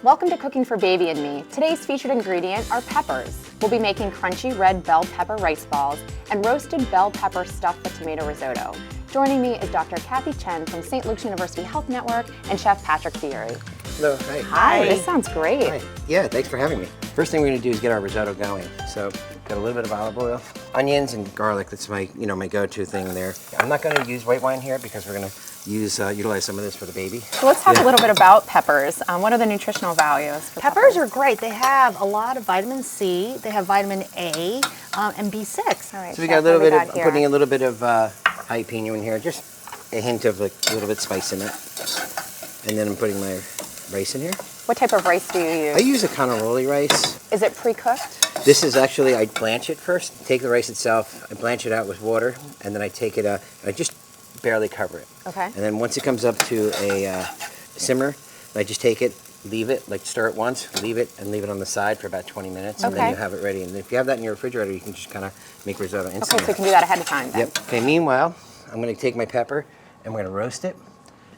Welcome to Cooking for Baby and Me. Today's featured ingredient are peppers. We'll be making crunchy red bell pepper rice balls and roasted bell pepper stuffed with tomato risotto. Joining me is Dr. Kathy Chen from St. Luke's University Health Network and Chef Patrick Feury. Hello, hi. Hi, this sounds great. Hi. Yeah, thanks for having me. First thing we're gonna do is get our risotto going. So, got a little bit of olive oil, onions and garlic. That's my, my go-to thing there. I'm not gonna use white wine here because we're gonna utilize some of this for the baby. So let's talk a little bit about peppers. What are the nutritional values for Peppers are great. They have a lot of vitamin C, they have vitamin A, and B6. All right, So we got a little bit of, here? I'm putting a little bit of jalapeno in here, just a hint of like a little bit spice in it. And then I'm putting my rice in here. What type of rice do you use? I use a cannelloni rice. Is it pre-cooked? This is actually, I blanch it first, take the rice itself, I blanch it out with water, and then I take it, I just barely cover it. Okay. And then once it comes up to a simmer, I just take it, leave it, like stir it once, leave it, and leave it on the side for about 20 minutes, and then you have it ready. And if you have that in your refrigerator, you can just kind of make risotto instantly. Okay, so you can do that ahead of time then. Yep. Okay, meanwhile, I'm going to take my pepper, and we're going to roast it.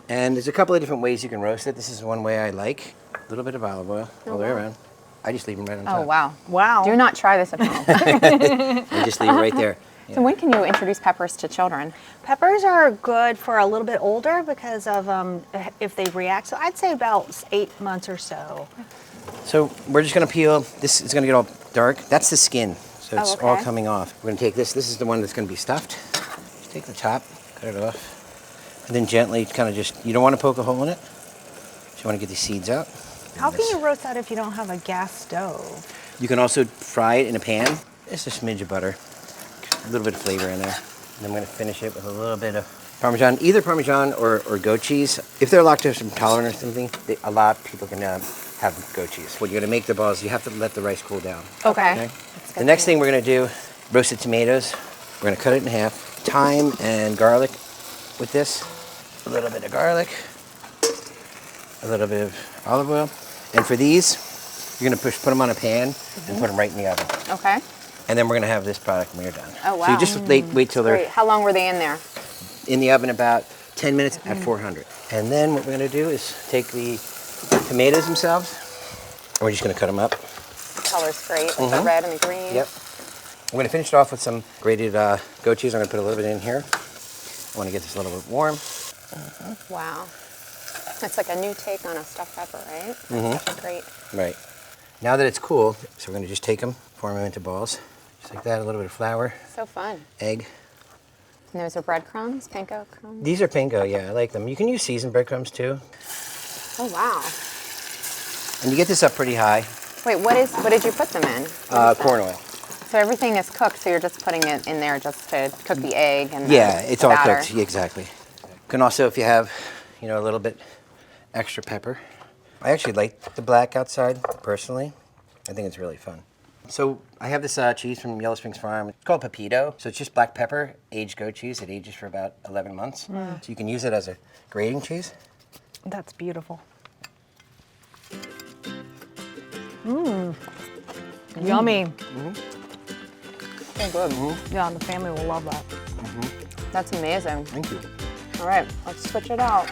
And there's a couple of different ways you can roast it. This is one way I like. A little bit of olive oil all the way around. I just leave them right on top. Oh, wow. Wow. Do not try this at home. I just leave it right there. So when can you introduce peppers to children? Peppers are good for a little bit older because of if they react. So I'd say about 8 months or so. So we're just going to peel. This is going to get all dark. That's the skin. So it's all okay. coming off. We're going to take this. This is the one that's going to be stuffed. Just take the top, cut it off. And then gently kind of just, you don't want to poke a hole in it. Just want to get these seeds out. How can you roast that if you don't have a gas stove? You can also fry it in a pan. Just a smidge of butter. A little bit of flavor in there. And I'm going to finish it with a little bit of Parmesan, either Parmesan or goat cheese. If they're lactose intolerant or something, a lot of people can have goat cheese. When you're going to make the balls, you have to let the rice cool down. Okay. The next thing we're going to do, roasted tomatoes. We're going to cut it in half. Thyme and garlic with this. A little bit of garlic. A little bit of olive oil. And for these, you're going to put them on a pan and put them right in the oven. Okay. And then we're going to have this product when you're done. Oh, wow. So you just wait till they're Great. How long were they in there? in the oven about 10 minutes at 400. And then what we're going to do is take the tomatoes themselves, and we're just going to cut them up. The color's great, like the red and the green. Yep. I'm going to finish it off with some grated goat cheese. I'm going to put a little bit in here. I want to get this a little bit warm. Wow. It's like a new take on a stuffed pepper, right? That's great. Right. Now that it's cool, so we're going to just take them, form them into balls. Just like that, a little bit of flour, So fun. egg. And those are breadcrumbs, panko crumbs? These are panko, yeah, I like them. You can use seasoned breadcrumbs too. Oh, wow. And you get this up pretty high. Wait, what did you put them in? Corn oil. So everything is cooked, so you're just putting it in there just to cook the egg and Yeah, the it's all batter. cooked, exactly. You can also, if you have, a little bit extra pepper. I actually like the black outside, personally. I think it's really fun. So I have this cheese from Yellow Springs Farm. It's called Pepito. So it's just black pepper, aged goat cheese. It ages for about 11 months. So you can use it as a grating cheese. That's beautiful. Yummy. So good. Yeah, the family will love that. That's amazing. Thank you. All right, let's switch it out.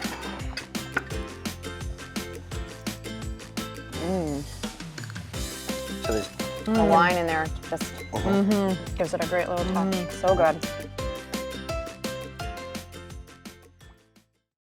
So there's The wine in there just gives it a great little touch. So good.